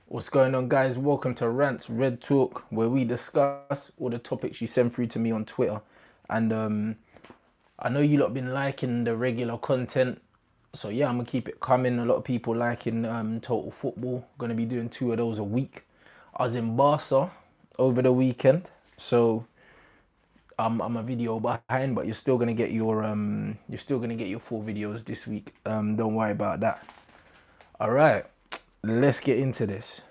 What's going on, guys? Welcome to Rants Red Talk, where we discuss all the topics you send through to me on Twitter. And I know you lot been liking the regular content, so yeah, I'm gonna keep it coming. A lot of people liking total football. Gonna be doing 2 of those a week. I was in Barca over the weekend, so I'm a video behind, but you're still gonna get your full videos this week. Don't worry about that. All right, let's get into this.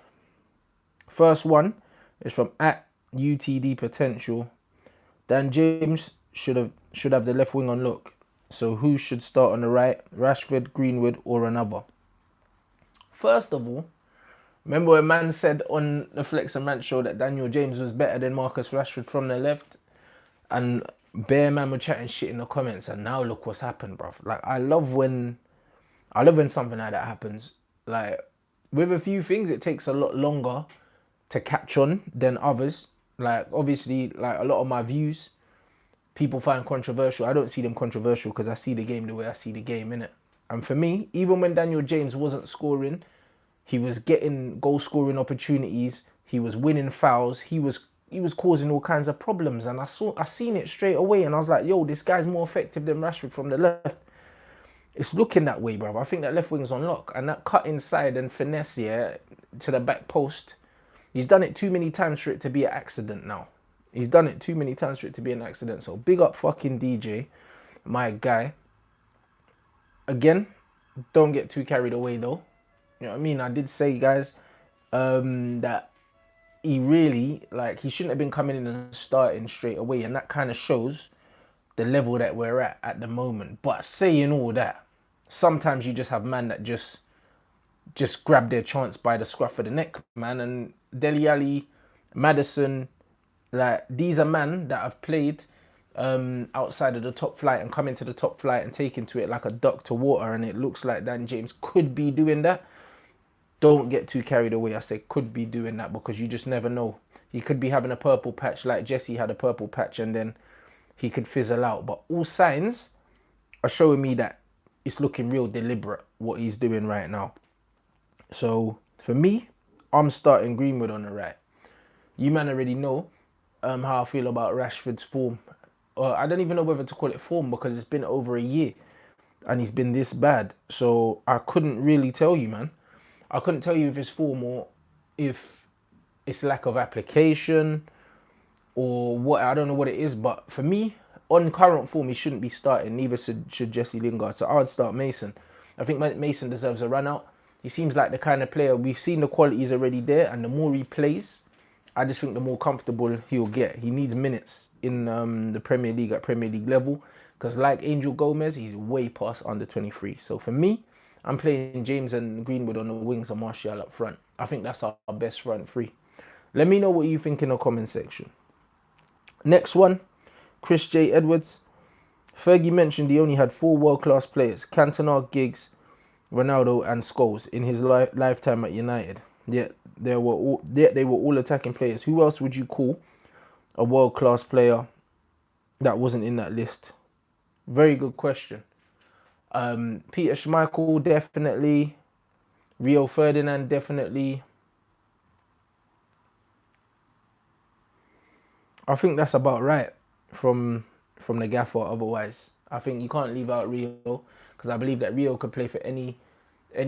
First one is from at UTD Potential. Dan James should have the left wing on look. So who should start on the right? Rashford, Greenwood, or another? First of all, remember when man said on the Flex and Rant show that Daniel James was better than Marcus Rashford from the left? And Bear Man were chatting shit in the comments, and now look what's happened, bro. Like I love when something like that happens. Like with a few things, it takes a lot longer to catch on than others. Like obviously, like a lot of my views, people find controversial. I don't see them controversial because I see the game the way I see the game, innit? And for me, even when Daniel James wasn't scoring, he was getting goal scoring opportunities. He was winning fouls. He was causing all kinds of problems, and I seen it straight away, and I was like, yo, this guy's more effective than Rashford from the left. It's looking that way, bro. I think that left wing's on lock, and that cut inside and finesse, yeah, to the back post. He's done it too many times for it to be an accident now. He's done it too many times for it to be an accident. So big up fucking DJ, my guy. Again, don't get too carried away though. You know what I mean? I did say, guys, that he really, like, he shouldn't have been coming in and starting straight away. And that kind of shows the level that we're at the moment. But saying all that, sometimes you just have man that just grab their chance by the scruff of the neck, man. And Dele Alli, Maddison, like these are men that have played outside of the top flight and come into the top flight and taken to it like a duck to water. And it looks like Dan James could be doing that. Don't get too carried away. I say could be doing that because you just never know. He could be having a purple patch like Jesse had a purple patch, and then he could fizzle out. But all signs are showing me that it's looking real deliberate what he's doing right now. So for me, I'm starting Greenwood on the right. You man already know how I feel about Rashford's form. I don't even know whether to call it form because it's been over a year and he's been this bad. So I couldn't really tell you, man. I couldn't tell you if it's form or if it's lack of application or what. I don't know what it is. But for me, on current form, he shouldn't be starting. Neither should Jesse Lingard. So I would start Mason. I think Mason deserves a run out. He seems like the kind of player, we've seen the qualities already there, and the more he plays, I just think the more comfortable he'll get. He needs minutes in the Premier League at Premier League level, because like Angel Gomez, he's way past under 23. So for me, I'm playing James and Greenwood on the wings and Martial up front. I think that's our best front three. Let me know what you think in the comment section. Next one, Chris J. Edwards. Fergie mentioned he only had 4 world-class players, Cantona, Giggs, Ronaldo and Scholes in his lifetime at United. Yet they were all attacking players. Who else would you call a world-class player that wasn't in that list? Very good question. Peter Schmeichel, definitely. Rio Ferdinand, definitely. I think that's about right from the gaffer. Otherwise, I think you can't leave out Rio because I believe that Rio could play for any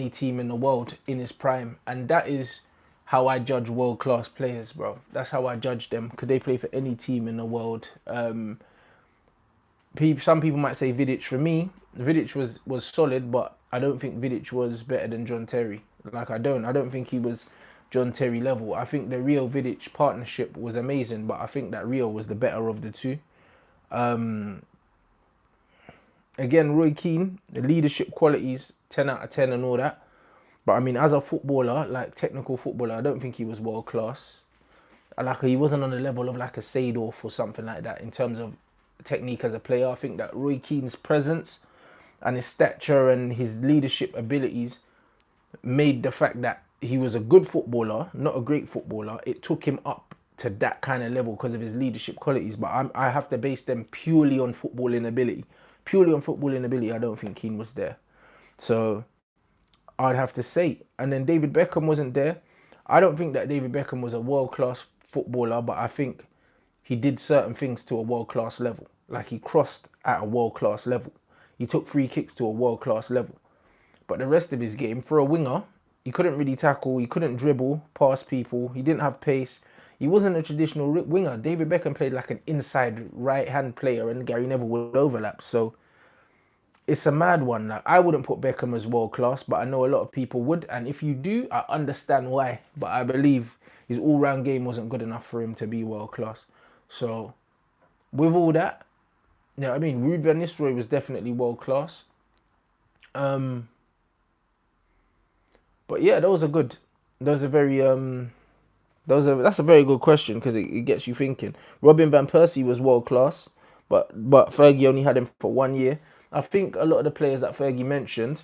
team in the world in his prime, and that is how I judge world class players, bro. That's how I judge them. Could they play for any team in the world? Some people might say Vidic. For me, Vidic was solid, but I don't think Vidic was better than John Terry. Like I don't think he was John Terry level. I think the Rio Vidic partnership was amazing, but I think that Rio was the better of the two. Again, Roy Keane, the leadership qualities, 10 out of 10 and all that. But I mean, as a footballer, like technical footballer, I don't think he was world class. Like he wasn't on the level of like a Seedorf or something like that in terms of technique as a player. I think that Roy Keane's presence and his stature and his leadership abilities made the fact that he was a good footballer, not a great footballer. It took him up to that kind of level because of his leadership qualities. But I have to base them purely on footballing ability. Purely on footballing ability, I don't think Keane was there. So I'd have to say. And then David Beckham wasn't there. I don't think that David Beckham was a world-class footballer, but I think he did certain things to a world-class level. Like he crossed at a world-class level. He took free kicks to a world-class level. But the rest of his game, for a winger, he couldn't really tackle, he couldn't dribble past people, he didn't have pace. He wasn't a traditional winger. David Beckham played like an inside right-hand player and Gary Neville would overlap. So it's a mad one. Like, I wouldn't put Beckham as world-class, but I know a lot of people would. And if you do, I understand why. But I believe his all-round game wasn't good enough for him to be world-class. So with all that, yeah, I mean, Ruud van Nistelrooy was definitely world-class. But yeah, those are good. Those are very that's a very good question because it gets you thinking. Robin van Persie was world class, but Fergie only had him for 1 year. I think a lot of the players that Fergie mentioned,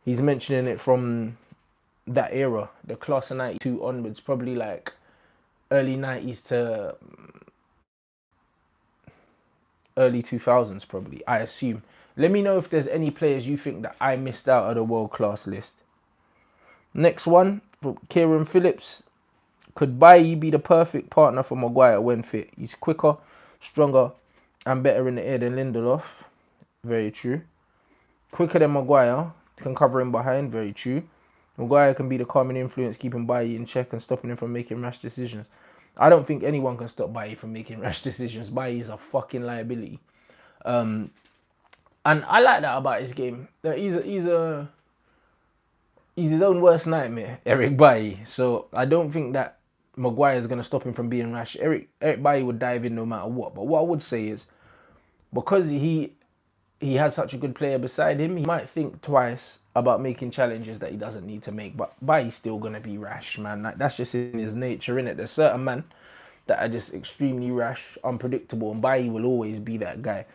he's mentioning it from that era, the class of '92 onwards, probably like early '90s to early 2000s, probably. I assume. Let me know if there's any players you think that I missed out of the world class list. Next one, from Kieran Phillips. Could Bailly be the perfect partner for Maguire when fit? He's quicker, stronger, and better in the air than Lindelof. Very true. Quicker than Maguire, can cover him behind. Very true. Maguire can be the calming influence, keeping Bailly in check and stopping him from making rash decisions. I don't think anyone can stop Bailly from making rash decisions. Bailly is a fucking liability. And I like that about his game. He's his own worst nightmare, Eric Bailly. So I don't think that Maguire is going to stop him from being rash. Eric Bailly would dive in no matter what. But what I would say is, because he has such a good player beside him, he might think twice about making challenges that he doesn't need to make. But Bailly's still going to be rash, man. Like, that's just in his nature, innit? There's certain men that are just extremely rash, unpredictable, and Bailly will always be that guy.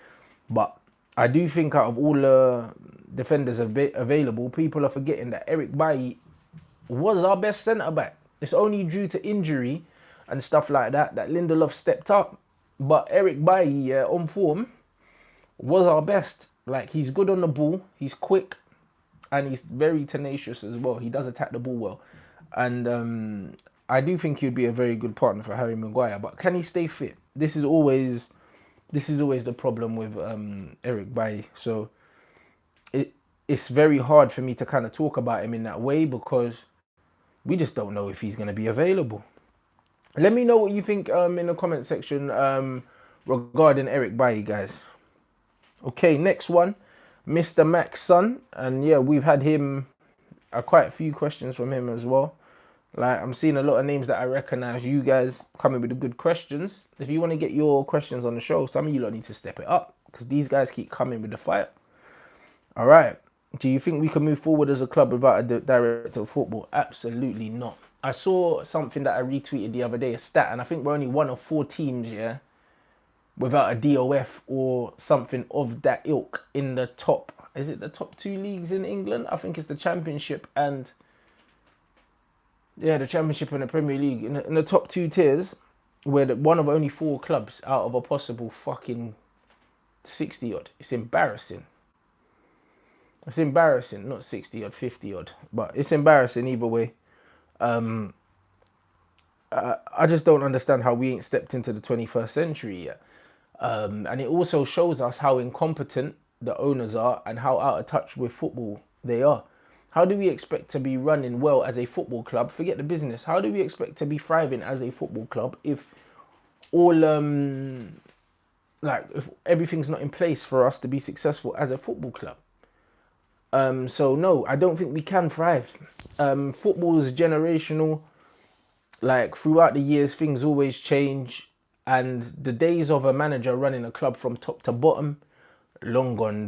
But I do think out of all the defenders available, people are forgetting that Eric Bailly was our best centre-back. It's only due to injury and stuff like that Lindelof stepped up. But Eric Bailly, on form, was our best. Like, he's good on the ball, he's quick, and he's very tenacious as well. He does attack the ball well. And I do think he'd be a very good partner for Harry Maguire. But can he stay fit? This is always the problem with Eric Bailly. So it's very hard for me to kind of talk about him in that way because we just don't know if he's going to be available. Let me know what you think in the comment section regarding Eric Bailly, guys. Okay, next one, Mr. Mac's son. And yeah, we've had him, quite a few questions from him as well. Like, I'm seeing a lot of names that I recognize. You guys coming with the good questions. If you want to get your questions on the show, some of you lot need to step it up because these guys keep coming with the fire. All right. Do you think we can move forward as a club without a director of football? Absolutely not. I saw something that I retweeted the other day, a stat, and I think we're only 1 of 4 teams, yeah, without a DOF or something of that ilk in the top. Is it the top 2 leagues in England? I think it's the Championship and... yeah, the Championship and the Premier League. In the top 2 tiers, we're one of only 4 clubs out of a possible fucking 60 odd. It's embarrassing. It's embarrassing, not 60 odd, 50 odd. But it's embarrassing either way. I just don't understand how we ain't stepped into the 21st century yet. And it also shows us how incompetent the owners are and how out of touch with football they are. How do we expect to be running well as a football club? Forget the business. How do we expect to be thriving as a football club if all if everything's not in place for us to be successful as a football club? So no, I don't think we can thrive. Football is generational. Like, throughout the years, things always change, and the days of a manager running a club from top to bottom, long gone.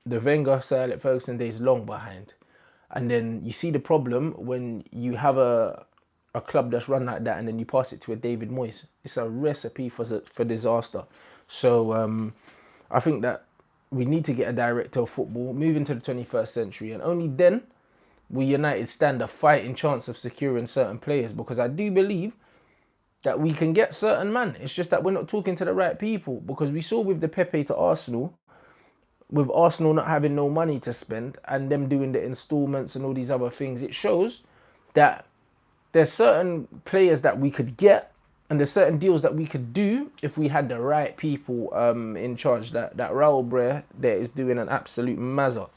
The Wenger, Sir Alex Ferguson days long behind. And then you see the problem when you have a club that's run like that and then you pass it to a David Moyes. It's a recipe for disaster. So I think that we need to get a director of football, move into the 21st century, and only then will United stand a fighting chance of securing certain players, because I do believe that we can get certain men. It's just that we're not talking to the right people, because we saw with the Pepe to Arsenal, with Arsenal not having no money to spend and them doing the installments and all these other things, it shows that there's certain players that we could get, and there's certain deals that we could do if we had the right people in charge. That Raul Bre there is doing an absolute mazza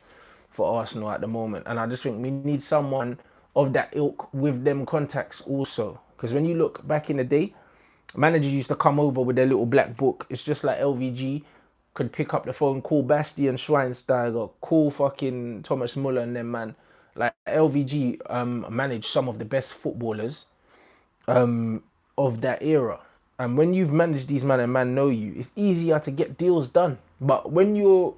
for Arsenal at the moment, and I just think we need someone of that ilk with them contacts also. Because when you look back in the day, managers used to come over with their little black book. It's just like LVG could pick up the phone, call Bastian Schweinsteiger, call fucking Thomas Muller and them, man. Like LVG managed some of the best footballers of that era. And when you've managed these man and man know you, it's easier to get deals done. But when you're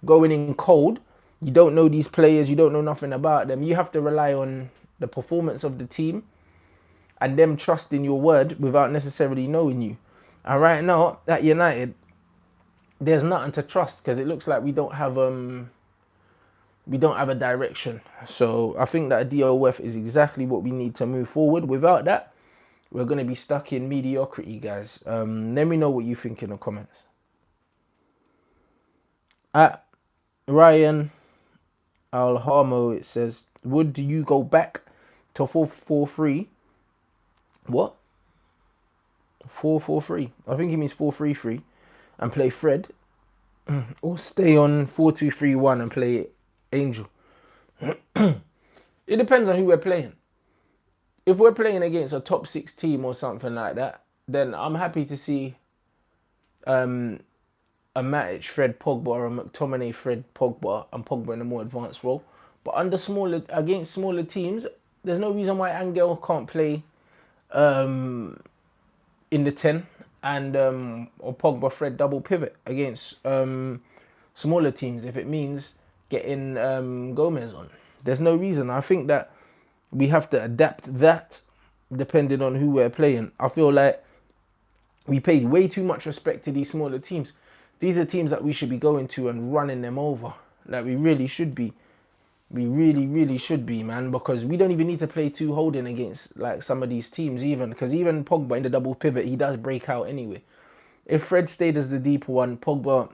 going in cold, you don't know these players, you don't know nothing about them, you have to rely on the performance of the team and them trusting your word without necessarily knowing you. And right now at United, there's nothing to trust because it looks like we don't have a direction. So I think that a DOF is exactly what we need to move forward. Without that, we're going to be stuck in mediocrity, guys. Let me know what you think in the comments. At Ryan Alhamo, it says, would you go back to 4-4-3? What? 4-4-3. I think he means 4-3-3 and play Fred, or stay on 4-2-3-1 and play Angel. It depends on who we're playing. If we're playing against a top 6 team or something like that, then I'm happy to see a Matic, Fred, Pogba, or a McTominay, Fred, Pogba, and Pogba in a more advanced role. But against smaller teams, there's no reason why Angel can't play in the 10 and or Pogba, Fred double pivot against smaller teams if it means getting Gomez on. There's no reason. I think that we have to adapt that depending on who we're playing. I feel like we paid way too much respect to these smaller teams. These are teams that we should be going to and running them over. Like we really should be. We really, really should be, man, because we don't even need to play 2 holding against like some of these teams even, because even Pogba in the double pivot, he does break out anyway. If Fred stayed as the deeper one, Pogba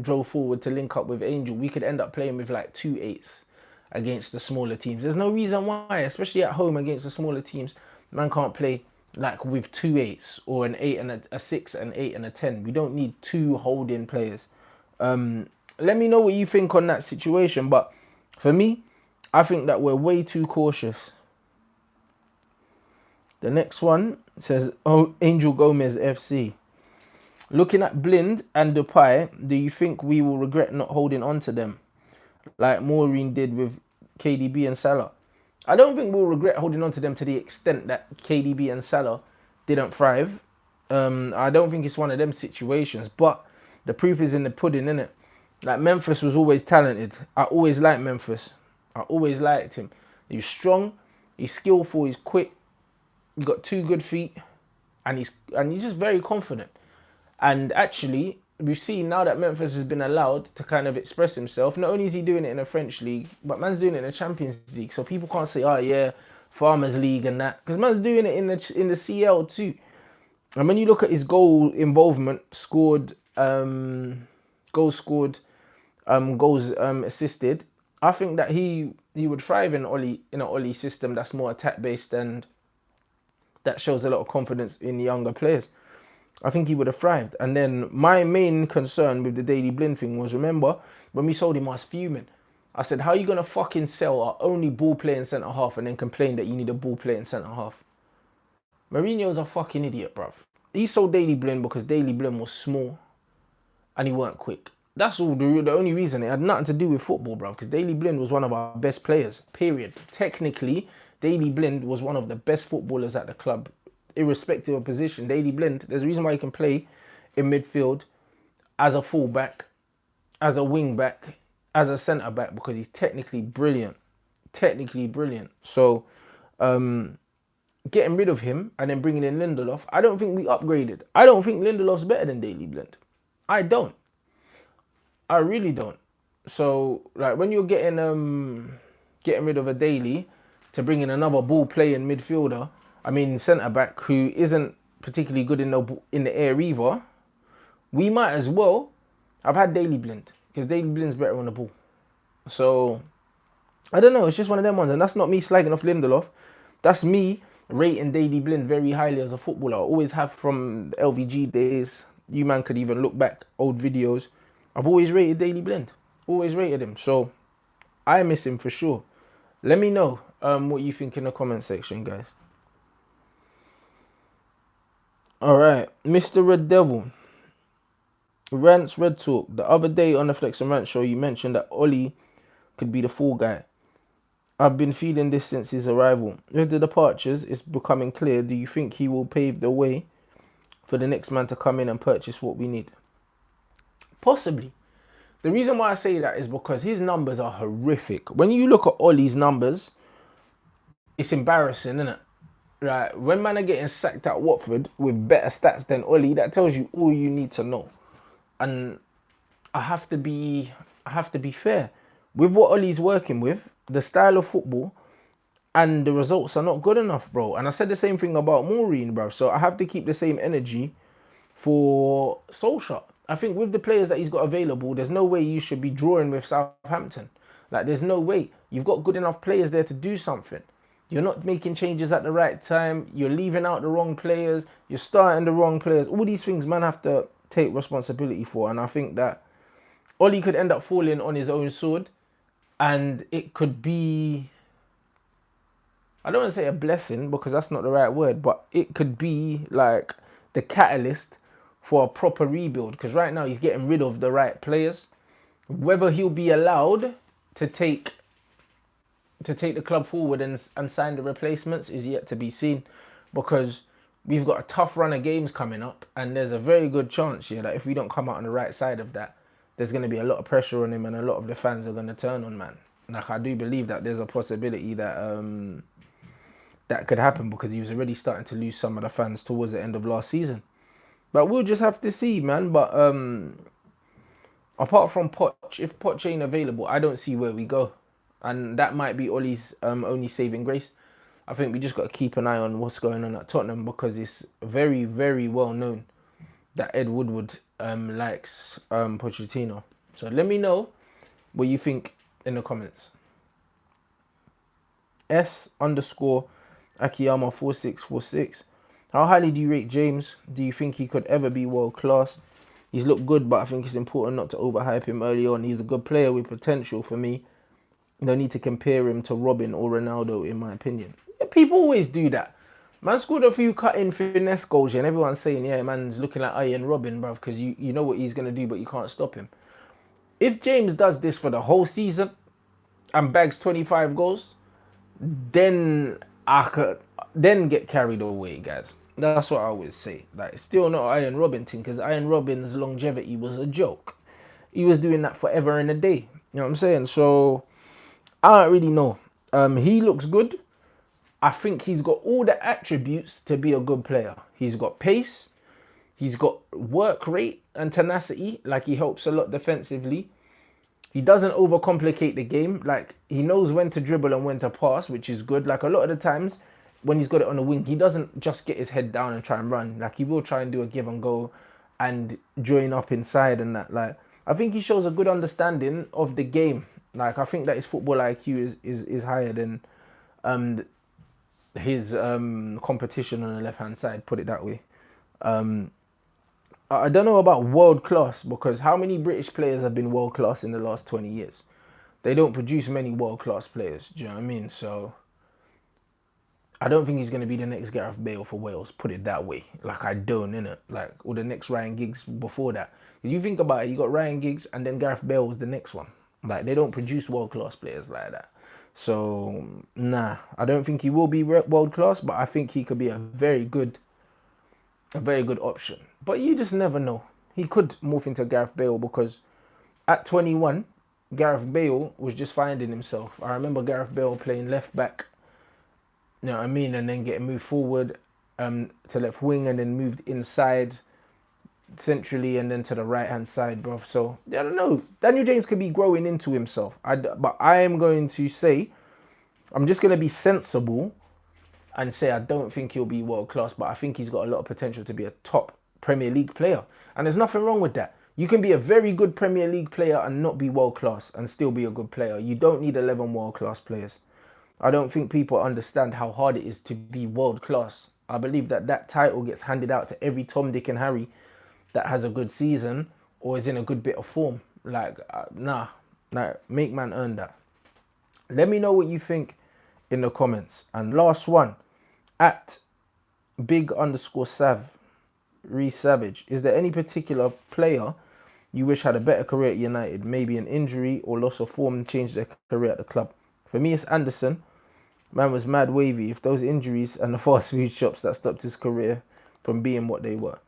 drove forward to link up with Angel, we could end up playing with like 2 8s against the smaller teams. There's no reason why, especially at home against the smaller teams, man can't play like with 2 8s or an 8 and a 6, an 8 and a 10. We don't need 2 holding players. Let me know what you think on that situation, but for me, I think that we're way too cautious. The next one says, oh, Angel Gomez FC. Looking at Blind and Depay, do you think we will regret not holding on to them like Maureen did with KDB and Salah? I don't think we'll regret holding on to them to the extent that KDB and Salah didn't thrive. I don't think it's one of them situations, but the proof is in the pudding, innit? Like Memphis was always talented. I always liked Memphis. I always liked him. He's strong, he's skillful, he's quick. He's got 2 good feet, and he's just very confident. And actually, we've seen now that Memphis has been allowed to kind of express himself. Not only is he doing it in the French league, but man's doing it in the Champions League. So people can't say, oh yeah, Farmers League and that, because man's doing it in the CL too. And when you look at his goal involvement, goals scored, goals assisted, I think that he would thrive in an Oli system that's more attack based and that shows a lot of confidence in younger players. I think he would have thrived. And then my main concern with the Daily Blind thing was, remember when we sold him, I was fuming. I said, how are you gonna fucking sell our only ball playing centre half and then complain that you need a ball playing centre half? Mourinho's a fucking idiot, bruv. He sold Daily Blind because Daily Blind was small and he weren't quick. That's all the only reason. It had nothing to do with football, bro. Because Daily Blind was one of our best players, period. Technically, Daily Blind was one of the best footballers at the club, irrespective of position. Daily Blind, there's a reason why he can play in midfield, as a fullback, as a wing back, as a centre back, because he's technically brilliant. Technically brilliant. So, getting rid of him and then bringing in Lindelof, I don't think we upgraded. I don't think Lindelof's better than Daily Blind. I don't. I really don't. So, like, when you're getting rid of a Daily to bring in another ball playing midfielder, I mean centre back who isn't particularly good in the air either, we might as well have had Daily Blind, because Daily Blind's better on the ball. So I don't know. It's just one of them ones, and that's not me slagging off Lindelof. That's me rating Daily Blind very highly as a footballer. I always have from the LVG days. You man could even look back old videos. I've always rated Daily Blind. Always rated him. So I miss him for sure. Let me know what you think in the comment section, guys. All right, Mr. Red Devil. Rants Red Talk. The other day on the Flex and Rant show, you mentioned that Ollie could be the fall guy. I've been feeling this since his arrival. With the departures, it's becoming clear. Do you think he will pave the way for the next man to come in and purchase what we need? Possibly. The reason why I say that is because his numbers are horrific. When you look at Ollie's numbers, it's embarrassing, isn't it? Right, when man are getting sacked at Watford with better stats than Ollie, that tells you all you need to know. And I have to be fair. With what Ollie's working with, the style of football and the results are not good enough, bro. And I said the same thing about Maureen, bro. So I have to keep the same energy for Solskjaer. I think with the players that he's got available, there's no way you should be drawing with Southampton. Like, there's no way. You've got good enough players there to do something. You're not making changes at the right time. You're leaving out the wrong players. You're starting the wrong players. All these things man have to take responsibility for. And I think that Ollie could end up falling on his own sword. And it could be, I don't want to say a blessing because that's not the right word, but it could be like the catalyst for a proper rebuild. Because right now he's getting rid of the right players. Whether he'll be allowed to take the club forward and sign the replacements is yet to be seen, because we've got a tough run of games coming up, and there's a very good chance here that if we don't come out on the right side of that, there's going to be a lot of pressure on him, and a lot of the fans are going to turn on man. Like, I do believe that there's a possibility that that could happen, because he was already starting to lose some of the fans towards the end of last season. But we'll just have to see, man. But apart from Poch, if Poch ain't available, I don't see where we go. And that might be Ollie's only saving grace. I think we just got to keep an eye on what's going on at Tottenham, because it's very, very well known that Ed Woodward likes Pochettino. So let me know what you think in the comments. S_Akiyama4646. How highly do you rate James? Do you think he could ever be world class? He's looked good, but I think it's important not to overhype him early on. He's a good player with potential for me. No need to compare him to Robin or Ronaldo, in my opinion. Yeah, people always do that. Man scored a few cut-in finesse goals, and everyone's saying, yeah, man's looking like Ian Robin, bruv, because you know what he's going to do, but you can't stop him. If James does this for the whole season and bags 25 goals, then I could get carried away, guys. That's what I always say. Like, still not Ian Robin thing, because Ian Robin's longevity was a joke. He was doing that forever and a day. You know what I'm saying? So I don't really know. He looks good. I think he's got all the attributes to be a good player. He's got pace. He's got work rate and tenacity. Like, he helps a lot defensively. He doesn't overcomplicate the game. Like, he knows when to dribble and when to pass, which is good. Like, a lot of the times when he's got it on the wing, he doesn't just get his head down and try and run. Like, he will try and do a give and go and join up inside and that. Like, I think he shows a good understanding of the game. Like, I think that his football IQ is higher than his competition on the left-hand side, put it that way. I don't know about world-class, because how many British players have been world-class in the last 20 years? They don't produce many world-class players, do you know what I mean? So I don't think he's going to be the next Gareth Bale for Wales, put it that way. Like, I don't, innit? Like, or the next Ryan Giggs before that. If you think about it, you got Ryan Giggs and then Gareth Bale was the next one. Like, they don't produce world-class players like that. So, nah, I don't think he will be world-class, but I think he could be a very good option. But you just never know. He could morph into Gareth Bale, because at 21, Gareth Bale was just finding himself. I remember Gareth Bale playing left back, you know what I mean, and then getting moved forward to left wing, and then moved inside centrally, and then to the right hand side, bro. So I don't know. Daniel James could be growing into himself. But I am going to say, I'm just going to be sensible and say I don't think he'll be world class, but I think he's got a lot of potential to be a top Premier League player. And there's nothing wrong with that. You can be a very good Premier League player and not be world class and still be a good player. You don't need 11 world class players. I don't think people understand how hard it is to be world class. I believe that that title gets handed out to every Tom, Dick and Harry that has a good season or is in a good bit of form. Like, nah, make man earn that. Let me know what you think in the comments. And last one, at big_sav, Reece Savage. Is there any particular player you wish had a better career at United? Maybe an injury or loss of form changed their career at the club. For me, it's Anderson. Man was mad wavy. If those injuries and the fast food shops that stopped his career from being what they were.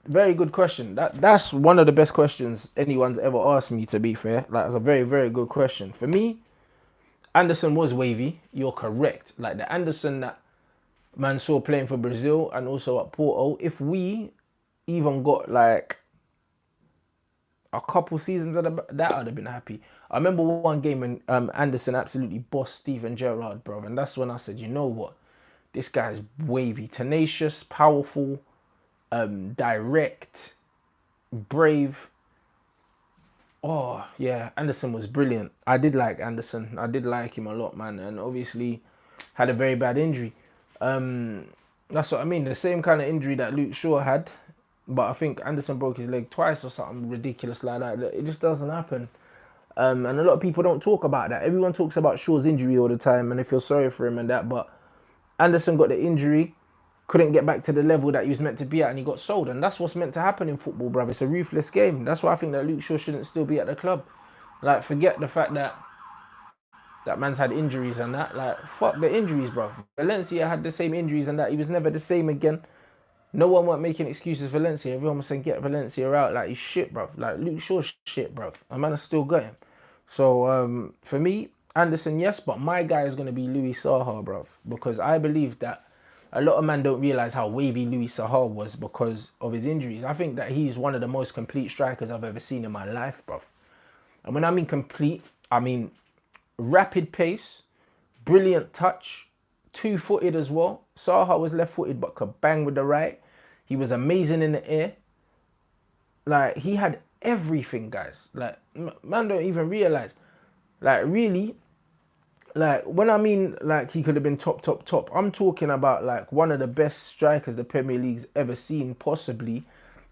Very good question. That's one of the best questions anyone's ever asked me, to be fair. Like, it's a very, very good question. For me, Anderson was wavy. You're correct. Like, the Anderson that man saw playing for Brazil and also at Porto, if we even got like a couple seasons of that, I'd have been happy. I remember one game when Anderson absolutely bossed Steven Gerrard, bro. And that's when I said, you know what? This guy's wavy, tenacious, powerful, direct, brave. Oh, yeah, Anderson was brilliant. I did like Anderson. I did like him a lot, man. And obviously had a very bad injury. That's what I mean. The same kind of injury that Luke Shaw had. But I think Anderson broke his leg twice or something ridiculous like that. It just doesn't happen. And a lot of people don't talk about that. Everyone talks about Shaw's injury all the time and they feel sorry for him and that. But Anderson got the injury, couldn't get back to the level that he was meant to be at, and he got sold. And that's what's meant to happen in football, bruv. It's a ruthless game. That's why I think that Luke Shaw shouldn't still be at the club. Like, forget the fact that that man's had injuries and that. Like, fuck the injuries, bruv. Valencia had the same injuries and that. He was never the same again. No one weren't making excuses for Valencia. Everyone was saying, get Valencia out. Like, he's shit, bruv. Like, Luke Shaw's shit, bruv. A man has still got him. So, for me, Anderson, yes. But my guy is going to be Louis Saha, bruv. Because I believe that a lot of men don't realise how wavy Louis Saha was because of his injuries. I think that he's one of the most complete strikers I've ever seen in my life, bruv. And when I mean complete, I mean rapid pace, brilliant touch, two-footed as well. Saha was left-footed but could bang with the right. He was amazing in the air. Like, he had everything, guys. Like, man don't even realise. Like, really, like, when I mean, like, he could have been top, I'm talking about, like, one of the best strikers the Premier League's ever seen, possibly,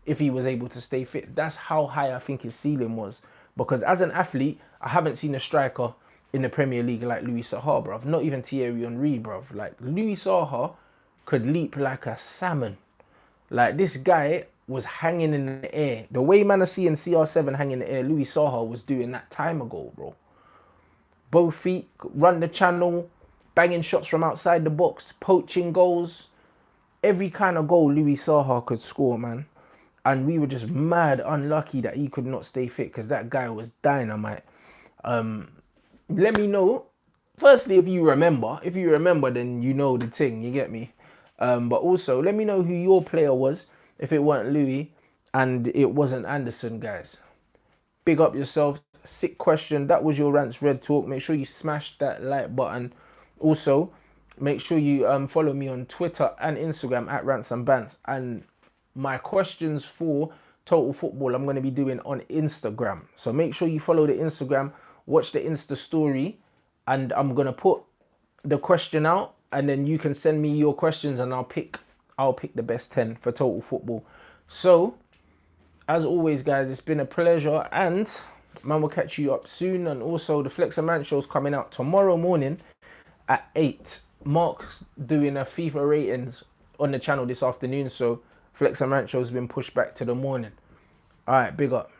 if he was able to stay fit. That's how high I think his ceiling was. Because as an athlete, I haven't seen a striker in the Premier League like Louis Saha, bruv. Not even Thierry Henry, bruv. Like, Louis Saha could leap like a salmon. Like, this guy was hanging in the air. The way man are seeing CR7 hang in the air, Louis Saha was doing that time ago, bro. Both feet, run the channel, banging shots from outside the box, poaching goals. Every kind of goal Louis Saha could score, man. And we were just mad unlucky that he could not stay fit because that guy was dynamite. Let me know, firstly, if you remember. If you remember, then you know the thing, you get me? But also, let me know who your player was if it weren't Louis and it wasn't Anderson, guys. Big up yourselves. Sick question. That was your Rants Red Talk. Make sure you smash that like button. Also, make sure you follow me on Twitter and Instagram at Rants and Bants. And my questions for Total Football I'm going to be doing on Instagram. So make sure you follow the Instagram, watch the Insta story, and I'm going to put the question out, and then you can send me your questions and I'll pick the best 10 for Total Football. So, as always, guys, it's been a pleasure, and man, will catch you up soon. And also, the Flex and Rant show's coming out tomorrow morning at 8. Mark's doing a FIFA ratings on the channel this afternoon, so Flex and Rant show's been pushed back to the morning. All right, big up.